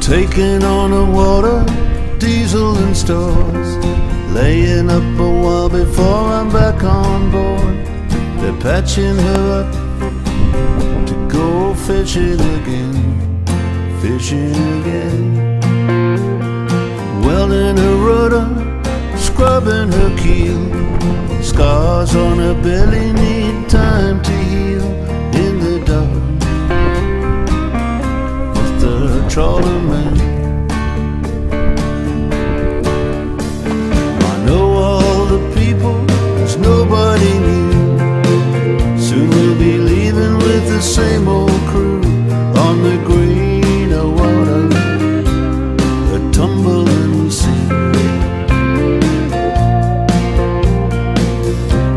Taking on the water, diesel and stores, laying up a while before I'm back on board. They're patching her up to go fishing again, fishing again. Welding her rudder, scrubbing her keel, scars on her belly need time to heal. In the dark with the trawler man, I know all the people, there's nobody new. Soon we'll be leaving with the same old crew on the greener water, a tumbling sea.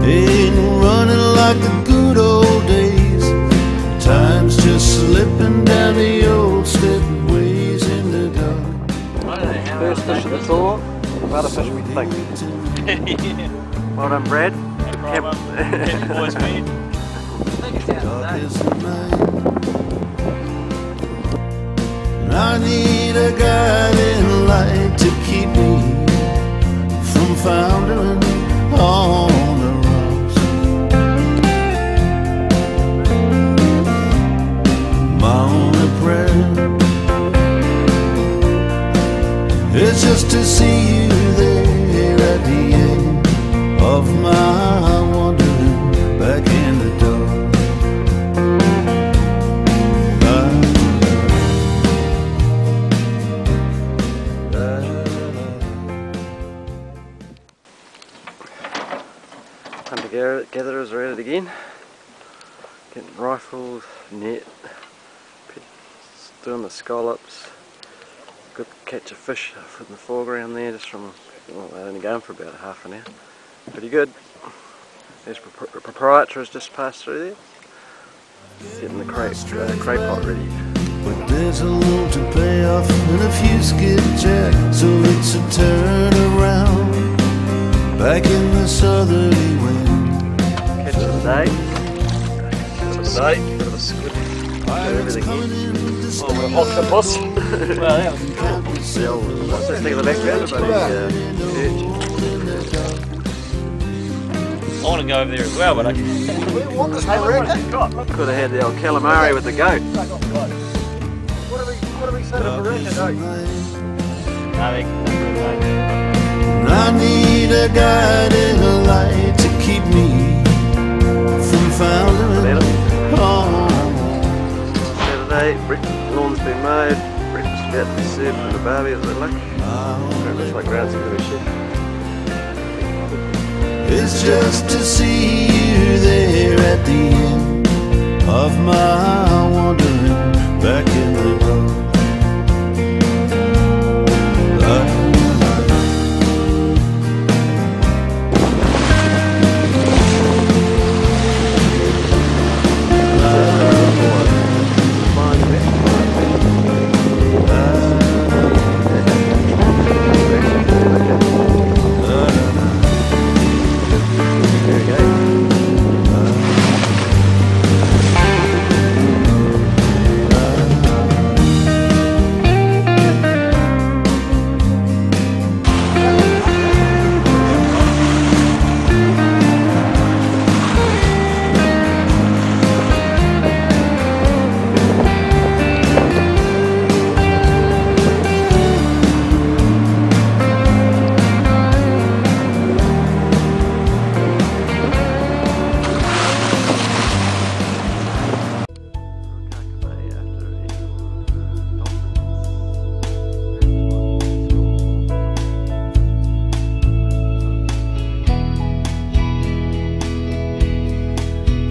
Ain't running like the good old days, time's just slipping down the old slippery ways in the dark. First fish of the tour, about a fish we think. Well done, Brad. No problem. Boys feed. I need a guiding light to keep me from foundering on the rocks. My only prayer is just to see you there at the end of my wandering back in the dark. Hunter-gatherers are at it again, getting rifles, net, doing the scallops. Good catch of fish in the foreground there, just from, well, they're only going for about half an hour. Pretty good. There's proprietor has just passed through there, getting the cray pot ready. But there's a loan to pay off and a few skipjack, so it's a turn around back in the southerly wind. Catch of the day. Bit of a squid. Everything here. Oh, an octopus. Well, that was cool. What's this thing in the background? I want to go over there as well, but I Could have had the old calamari with the goat. What do we set up a record, I need a guiding light to keep me from foundering on. Saturday, lawn's been mowed, breakfast about to be served in the barbie as they look. Very much like grounds for the chef. It's just to see you there at the end of my wandering back in the dark.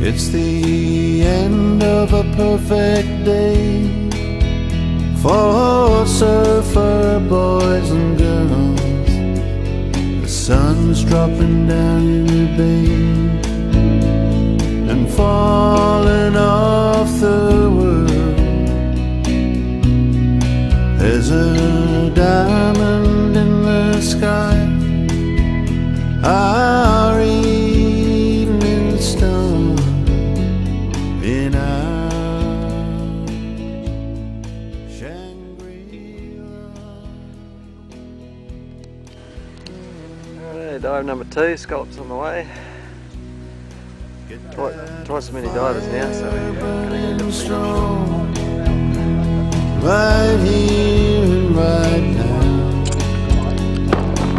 It's the end of a perfect day for surfer boys and girls. The sun's dropping down in the bay and falling off the world. There's a diamond in the sky, our evening star. In our Shangri-La. dive number 2, scallops on the way. Twice as many divers now, so we're going to get strong, right here and right now.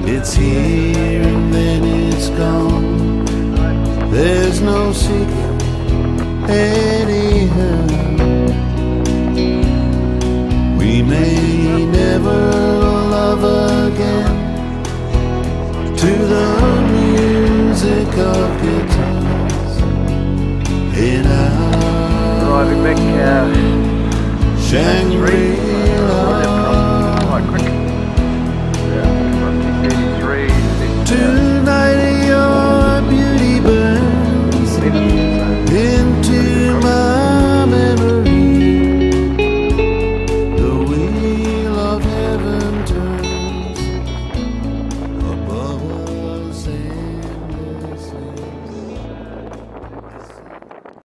It's here and then it's gone. There's no secret anyhow. We may never love again to the music of guitars in our driving back Shangri-La.